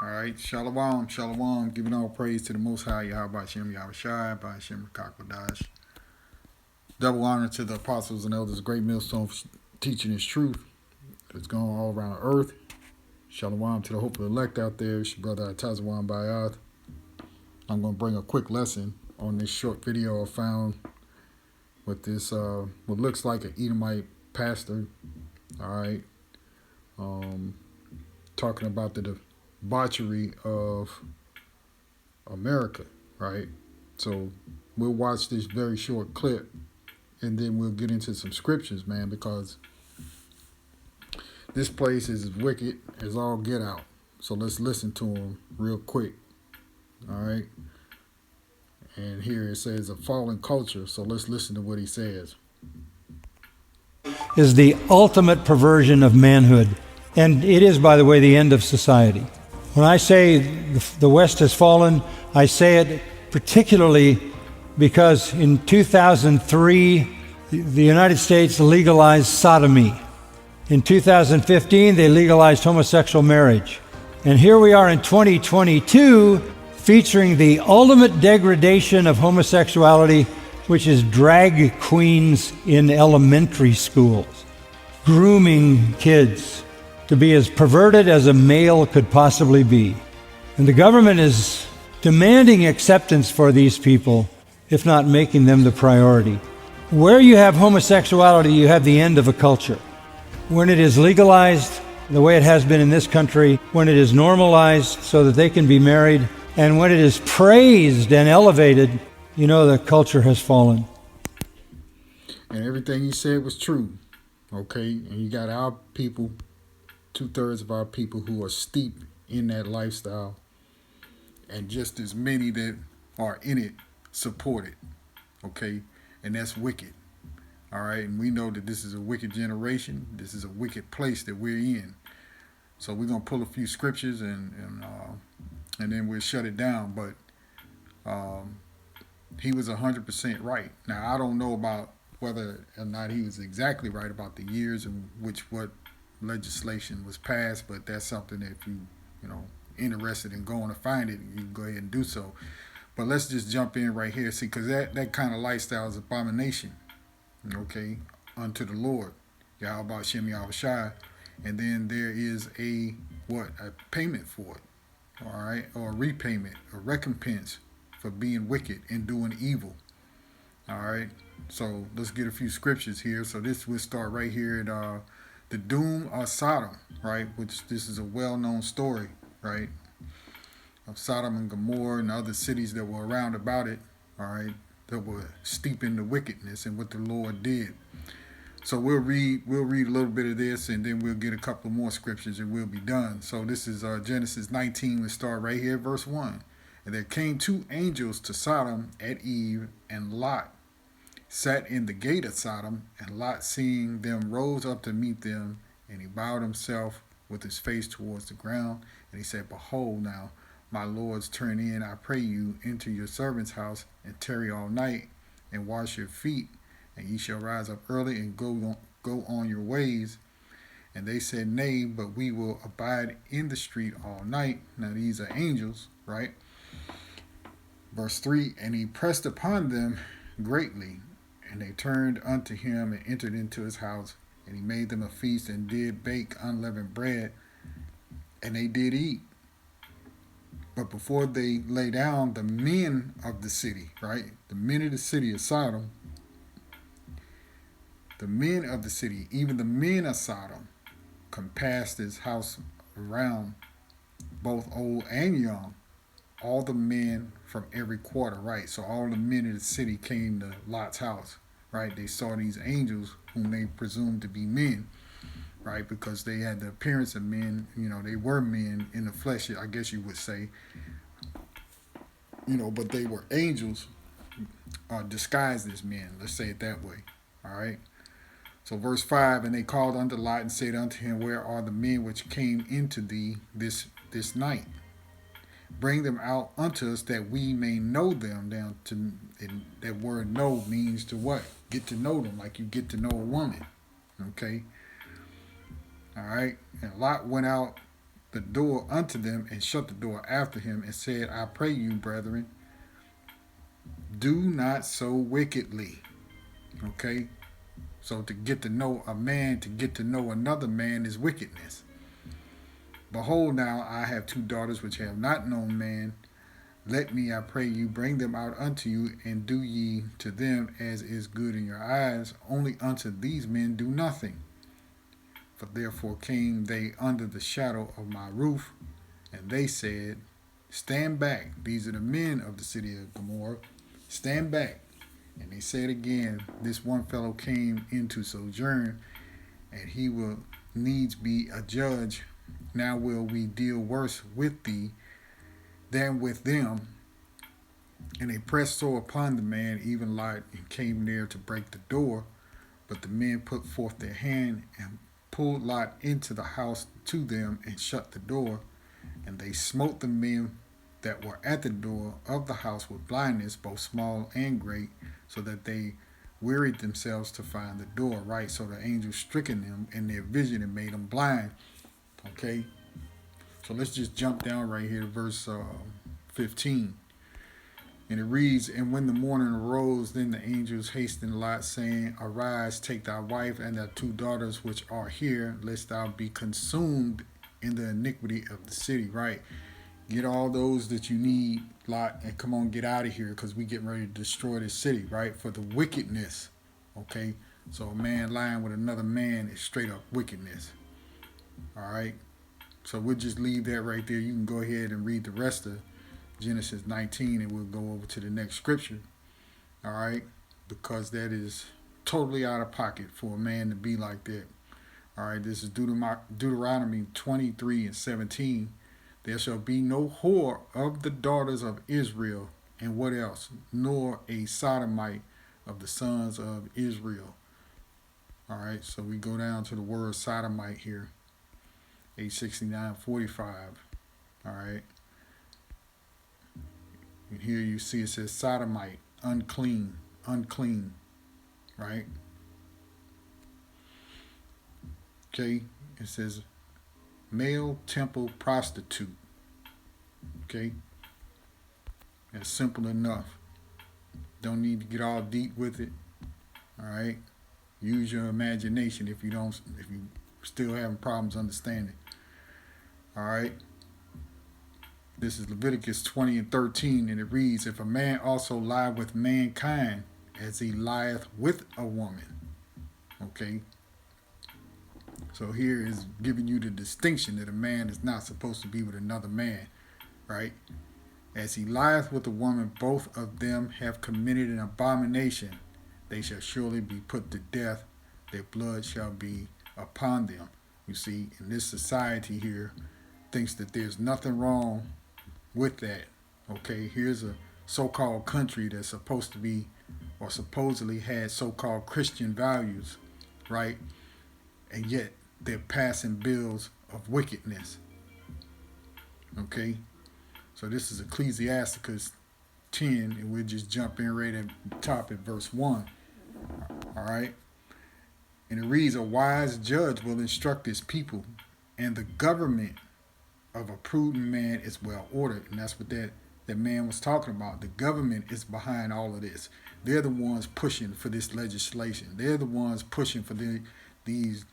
All right, Shalom, Shalom, giving all praise to the Most High, Yahweh Shem, Yahweh Shai, by Shem Kakwadash. Double honor to the apostles and elders, great millstone for teaching His truth. It's going all around earth. Shalom to the hopeful elect out there. It's your brother Atazawan Bayath. I'm going to bring a quick lesson on this short video I found with this, what looks like an Edomite pastor. All right, talking about the debauchery of America, right? So we'll watch this very short clip and then we'll get into some scriptures, man, because this place is as wicked as all get out. So let's listen to him real quick, all right? And here it says a fallen culture, so let's listen to what he says. Is the ultimate perversion of manhood. And it is, by the way, the end of society. When I say the West has fallen, I say it particularly because in 2003, the United States legalized sodomy. In 2015, they legalized homosexual marriage. And here we are in 2022, featuring the ultimate degradation of homosexuality, which is drag queens in elementary schools, grooming kids to be as perverted as a male could possibly be. And the government is demanding acceptance for these people, if not making them the priority. Where you have homosexuality, you have the end of a culture. When it is legalized, the way it has been in this country, when it is normalized so that they can be married, and when it is praised and elevated, you know the culture has fallen. And everything he said was true, okay? And you got our people, 2/3 of our people who are steep in that lifestyle, and just as many that are in it support it, okay? And that's wicked, all right? And we know that this is a wicked generation. This is a wicked place that we're in. So we're going to pull a few scriptures and then we'll shut it down. But he was 100% right. Now, I don't know about whether or not he was exactly right about the years in which what legislation was passed, but that's something that if you know, interested in going to find it, you can go ahead and do so. But let's just jump in right here, see, because that kind of lifestyle is abomination, okay, unto the Lord, Yahweh Shem Yahweh Shai, and then there is a payment for it, all right, or a repayment, a recompense for being wicked and doing evil, all right. So let's get a few scriptures here. So this will start right here at the doom of Sodom, right, which this is a well-known story, right, of Sodom and Gomorrah and other cities that were around about it, all right, that were steep in the wickedness and what the Lord did. So we'll read a little bit of this, and then we'll get a couple more scriptures, and we'll be done. So this is Genesis 19. Let's start right here, verse 1. And there came two angels to Sodom at eve, and Lot sat in the gate of Sodom, and Lot, seeing them, rose up to meet them, and he bowed himself with his face towards the ground, and he said, Behold now, my lords, turn in, I pray you, into your servant's house, and tarry all night, and wash your feet, and ye shall rise up early and go on your ways. And they said, Nay, but we will abide in the street all night. Now these are angels, right? Verse 3, and he pressed upon them greatly, and they turned unto him and entered into his house, and he made them a feast and did bake unleavened bread, and they did eat. But before they lay down, the men of the city, right? The men of the city of Sodom, the men of the city, even the men of Sodom, compassed his house around, both old and young, all the men from every quarter, right? So all the men of the city came to Lot's house, right? They saw these angels whom they presumed to be men, right? Because they had the appearance of men, you know, they were men in the flesh, I guess you would say, you know, but they were angels disguised as men, let's say it that way, all right? So verse 5, and they called unto Lot and said unto him, Where are the men which came into thee this night? Bring them out unto us that we may know them. Down to, and that word know means to what? Get to know them like you get to know a woman, okay? All right, and Lot went out the door unto them and shut the door after him and said, I pray you, brethren, do not so wickedly. Okay? So to get to know a man, to get to know another man is wickedness. Behold, now I have two daughters which have not known man. Let me, I pray you, bring them out unto you, and do ye to them as is good in your eyes. Only unto these men do nothing. For therefore came they under the shadow of my roof, and they said, stand back. These are the men of the city of Gomorrah. Stand back. And they said again, this one fellow came into sojourn, and he will needs be a judge. Now will we deal worse with thee than with them. And they pressed so upon the man, even Lot, and came near to break the door. But the men put forth their hand and pulled Lot into the house to them and shut the door. And they smote the men that were at the door of the house with blindness, both small and great, so that they wearied themselves to find the door, right? So the angel stricken them in their vision and made them blind. Okay? So let's just jump down right here to verse 15. And it reads, and when the morning arose, then the angels hastened Lot, saying, arise, take thy wife and thy two daughters which are here, lest thou be consumed in the iniquity of the city, right? Get all those that you need, Lot, and come on, get out of here, because we getting ready to destroy this city, right? For the wickedness, okay? So a man lying with another man is straight up wickedness, all right? So we'll just leave that right there. You can go ahead and read the rest of Genesis 19, and we'll go over to the next scripture, all right? Because that is totally out of pocket for a man to be like that. All right, this is Deuteronomy 23 and 17. There shall be no whore of the daughters of Israel, and what else? Nor a sodomite of the sons of Israel. All right, so we go down to the word sodomite here, 869:45. All right. And here you see it says sodomite, unclean, unclean, right? Okay, it says male temple prostitute. Okay, that's simple enough. Don't need to get all deep with it. All right, use your imagination if you still having problems understanding. All right. This is Leviticus 20 and 13, and it reads, if a man also lie with mankind as he lieth with a woman. Okay. So here is giving you the distinction that a man is not supposed to be with another man, right? As he lieth with a woman, both of them have committed an abomination. They shall surely be put to death. Their blood shall be upon them. You see, in this society here, thinks that there's nothing wrong with that. Okay, here's a so-called country that's supposed to be or supposedly had so-called Christian values, right? And yet they're passing bills of wickedness. Okay, so this is Ecclesiasticus 10, and we'll just jump in right at the top at verse 1. All right, and it reads, a wise judge will instruct his people, and the government of a prudent man is well ordered. And that's what that man was talking about. The government is behind all of this. They're the ones pushing for this legislation. They're the ones pushing for these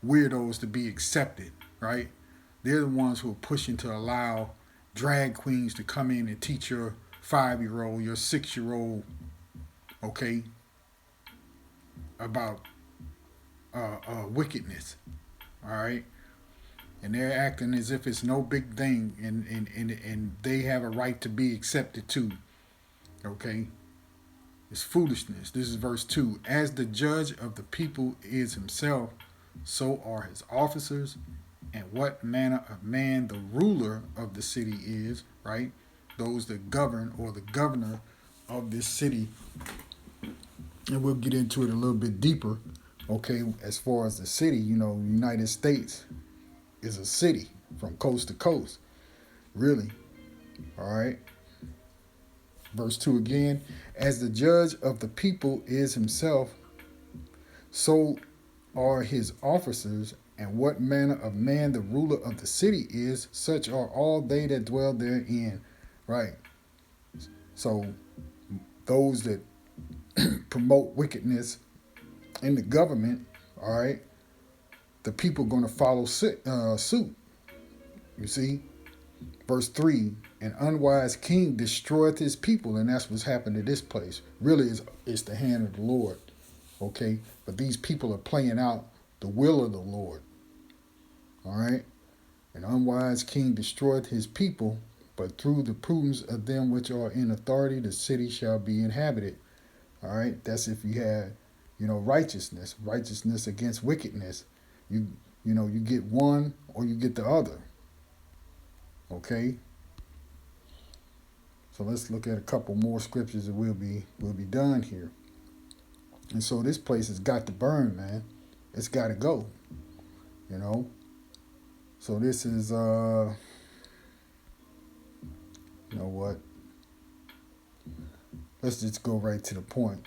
weirdos to be accepted, right? They're the ones who are pushing to allow drag queens to come in and teach your 5-year-old, your 6-year-old, okay, about wickedness, all right? And they're acting as if it's no big thing, and they have a right to be accepted too. Okay? It's foolishness. This is verse 2. As the judge of the people is himself, so are his officers, and what manner of man the ruler of the city is, right? Those that govern, or the governor of this city. And we'll get into it a little bit deeper, okay? As far as the city, United States is a city from coast to coast, really. All right. Verse 2 again. As the judge of the people is himself, so are his officers And what manner of man the ruler of the city is, such are all they that dwell therein. Right. So those that promote wickedness in the government, all right, the people going to follow suit. You see, verse 3, an unwise king destroyeth his people, and that's what's happened to this place. Really, it's the hand of the Lord, okay? But these people are playing out the will of the Lord, all right? An unwise king destroyeth his people, but through the prudence of them which are in authority, the city shall be inhabited, all right? That's if you had, righteousness against wickedness. You, you get one or you get the other, okay? So let's look at a couple more scriptures and we'll be done here. And so this place has got to burn, man. It's got to go, you know. So this is you know what? Let's just go right to the point.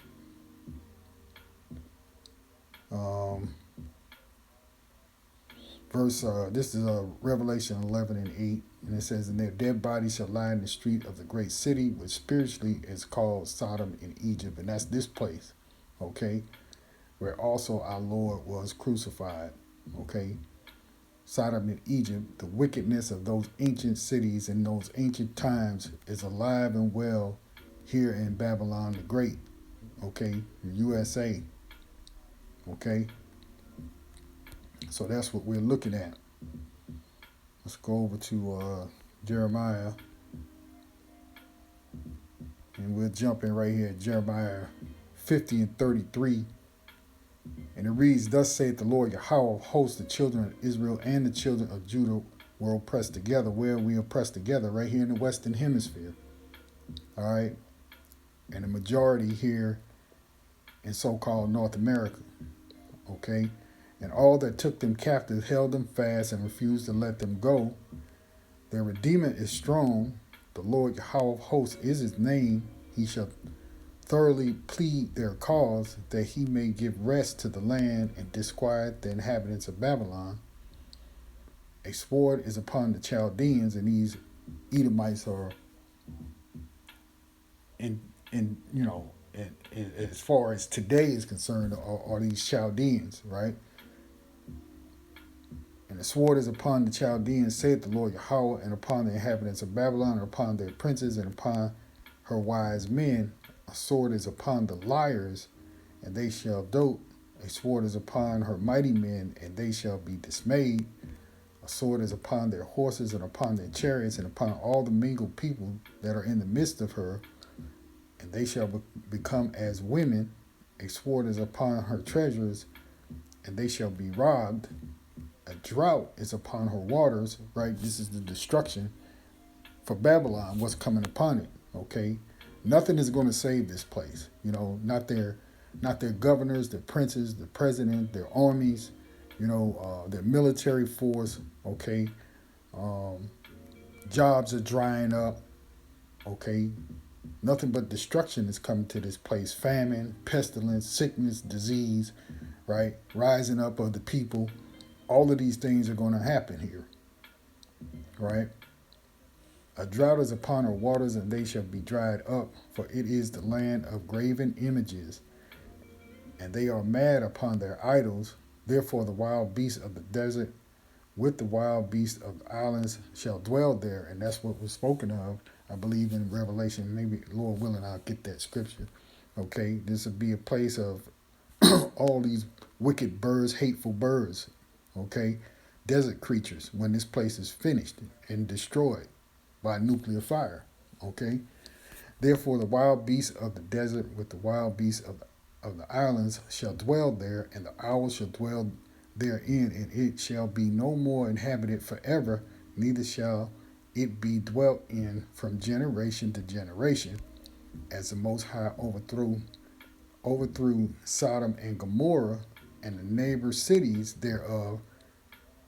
This is Revelation 11 and 8, and it says, and their dead bodies shall lie in the street of the great city, which spiritually is called Sodom in Egypt, and that's this place, okay, where also our Lord was crucified, okay. Sodom in Egypt, the wickedness of those ancient cities in those ancient times is alive and well here in Babylon the Great, okay, USA, okay. So that's what we're looking at. Let's go over to Jeremiah. And we'll jump in right here at Jeremiah 50 and 33. And it reads, thus saith the Lord Yahweh of hosts, the children of Israel and the children of Judah were oppressed together. Where we are pressed together? Right here in the Western Hemisphere. All right. And the majority here in so-called North America. Okay. And all that took them captive held them fast and refused to let them go. Their Redeemer is strong. The Lord Yahweh of hosts is his name. He shall thoroughly plead their cause, that he may give rest to the land and disquiet the inhabitants of Babylon. A sword is upon the Chaldeans, and these Edomites are as far as today is concerned, are these Chaldeans, right? And the sword is upon the Chaldeans, saith the Lord Yahweh, and upon the inhabitants of Babylon, and upon their princes, and upon her wise men. A sword is upon the liars, and they shall dote. A sword is upon her mighty men, and they shall be dismayed. A sword is upon their horses, and upon their chariots, and upon all the mingled people that are in the midst of her, and they shall become as women. A sword is upon her treasures, and they shall be robbed. A drought is upon her waters, right? This is the destruction for Babylon, what's coming upon it, okay? Nothing is going to save this place, not their governors, their princes, the president, their armies, their military force, okay? Jobs are drying up, okay? Nothing but destruction is coming to this place. Famine, pestilence, sickness, disease, right? Rising up of the people. All of these things are going to happen here, right? A drought is upon her waters, and they shall be dried up, for it is the land of graven images, and they are mad upon their idols. Therefore the wild beasts of the desert with the wild beasts of the islands shall dwell there, and that's what was spoken of, I believe, in Revelation. Maybe, Lord willing, I'll get that scripture. Okay, this would be a place of all these wicked birds, hateful birds, okay, desert creatures, when this place is finished and destroyed by nuclear fire, okay? Therefore the wild beasts of the desert with the wild beasts of the islands shall dwell there, and the owls shall dwell therein, and it shall be no more inhabited forever, neither shall it be dwelt in from generation to generation, as the Most High overthrew Sodom and Gomorrah and the neighbor cities thereof,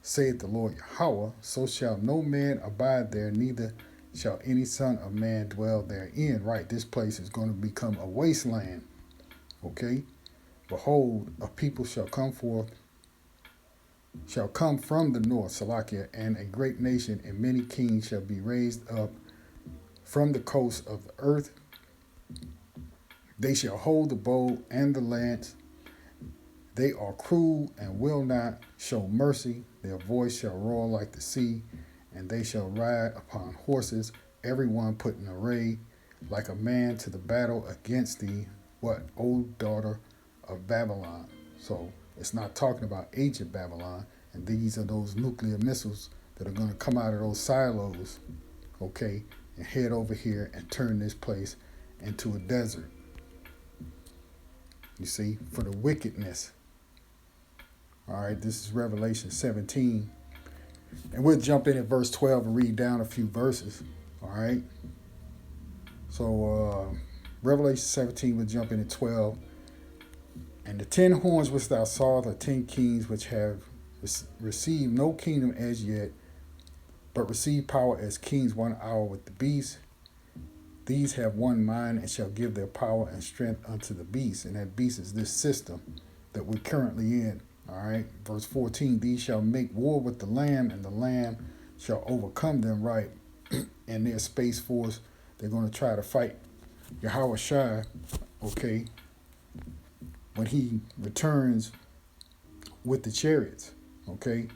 saith the Lord Yahweh, so shall no man abide there, neither shall any son of man dwell therein. Right, this place is going to become a wasteland. Okay? Behold, a people shall come forth shall come from the north, Salakia, and a great nation and many kings shall be raised up from the coast of the earth. They shall hold the bow and the lance. They are cruel and will not show mercy. Their voice shall roar like the sea, and they shall ride upon horses, every one put in array, like a man to the battle against thee, what, O daughter of Babylon. So it's not talking about ancient Babylon, and these are those nuclear missiles that are going to come out of those silos, okay, and head over here and turn this place into a desert. You see, for the wickedness. All right, this is Revelation 17. And we'll jump in at verse 12 and read down a few verses. All right. So, Revelation 17, we'll jump in at 12. And the 10 horns which thou sawest are 10 kings which have received no kingdom as yet, but receive power as kings 1 hour with the beast. These have one mind and shall give their power and strength unto the beast. And that beast is this system that we're currently in. All right. Verse 14, these shall make war with the Lamb, and the Lamb shall overcome them, right? And their space force, they're going to try to fight Yahweh Shai, okay, when he returns with the chariots, okay?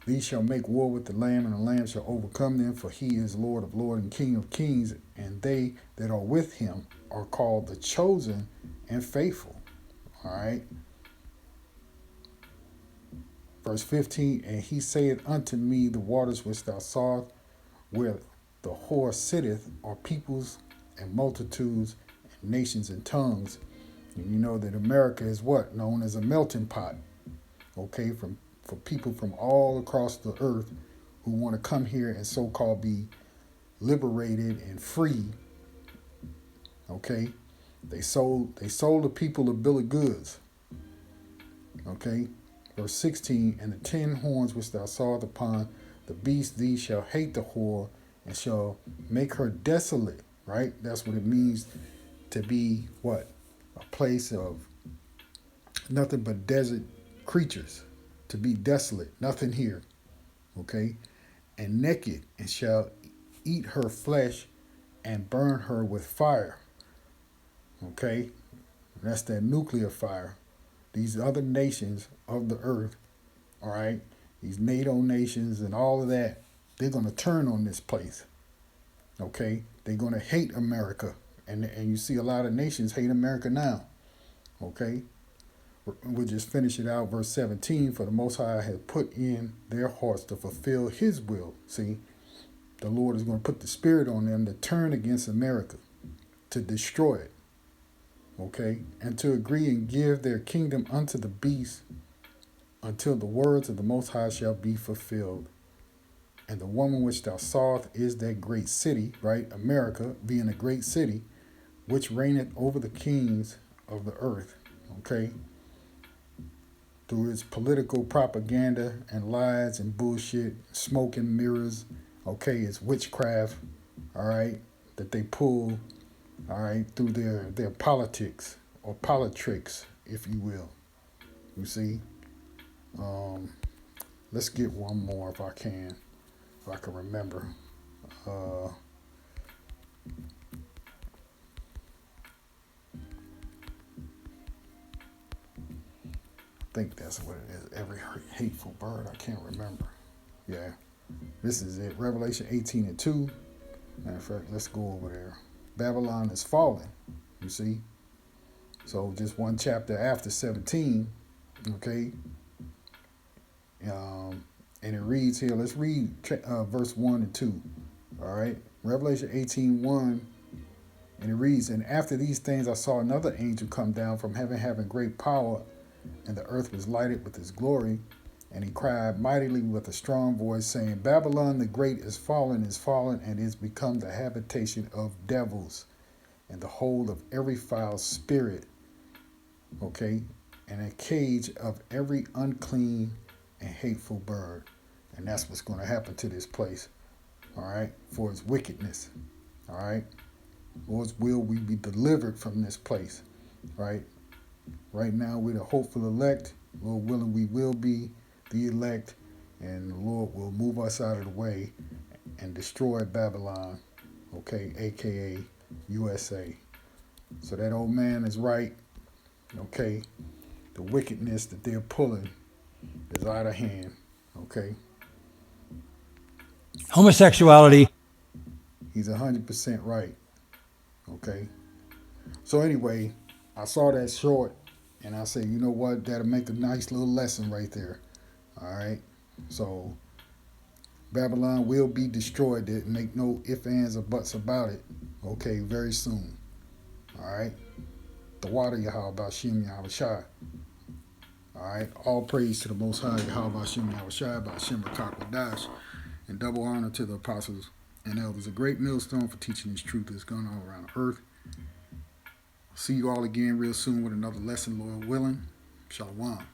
These shall make war with the Lamb, and the Lamb shall overcome them, for he is Lord of lords and King of kings, and they that are with him are called the chosen and faithful. All right. Verse 15, and he saith unto me, the waters which thou sawest, where the whore sitteth, are peoples and multitudes and nations and tongues. And you know that America is what? Known as a melting pot, okay, for people from all across the earth who want to come here and so-called be liberated and free, okay? They sold the people a bill of goods, okay? Verse 16, and the 10 horns which thou sawest upon the beast, these shall hate the whore and shall make her desolate, right? That's what it means to be what? A place of nothing but desert creatures, to be desolate, nothing here, okay? And naked, and shall eat her flesh and burn her with fire, okay? That's that nuclear fire. These other nations of the earth, all right, these NATO nations and all of that, they're going to turn on this place, okay? They're going to hate America, and you see a lot of nations hate America now, okay? We'll just finish it out, verse 17, for the Most High has put in their hearts to fulfill his will. See, the Lord is going to put the spirit on them to turn against America, to destroy it. Okay, and to agree and give their kingdom unto the beast until the words of the Most High shall be fulfilled. And the woman which thou sawest is that great city, right? America being a great city, which reigneth over the kings of the earth. Okay, through its political propaganda and lies and bullshit, smoke and mirrors. Okay, it's witchcraft. All right, that they pull. All right, through their politics or politricks, if you will. You see? Let's get one more if I can remember. I think that's what it is. Every hateful bird. I can't remember. Yeah. This is it. Revelation 18 and 2. Matter of fact, let's go over there. Babylon is fallen, you see. So just one chapter after 17, okay. And it reads here, let's read verse 1 and 2, all right. Revelation 18:1, and it reads, and after these things I saw another angel come down from heaven having great power, and the earth was lighted with his glory. And he cried mightily with a strong voice, saying, Babylon the great is fallen, and is become the habitation of devils, and the hold of every foul spirit, okay, and a cage of every unclean and hateful bird. And that's what's going to happen to this place, all right, for its wickedness, all right. Lord's will we be delivered from this place, right? Right now we're the hopeful elect. Lord willing, we will be the elect, and the Lord will move us out of the way and destroy Babylon, okay, aka USA. So that old man is right, okay. The wickedness that they're pulling is out of hand, okay. Homosexuality. He's 100% right, okay. So anyway, I saw that short, and I said, you know what, that'll make a nice little lesson right there. All right. So Babylon will be destroyed. Make no ifs, ands, or buts about it. Okay, very soon. All right. The water Yahweh Shem Yahweh Shai. All right. All praise to the Most High Yahweh Shem Yahweh Shai by Shem Dash, and double honor to the apostles and elders. A great millstone for teaching this truth that's gone all around the earth. See you all again real soon with another lesson, Lord willing. Shalom.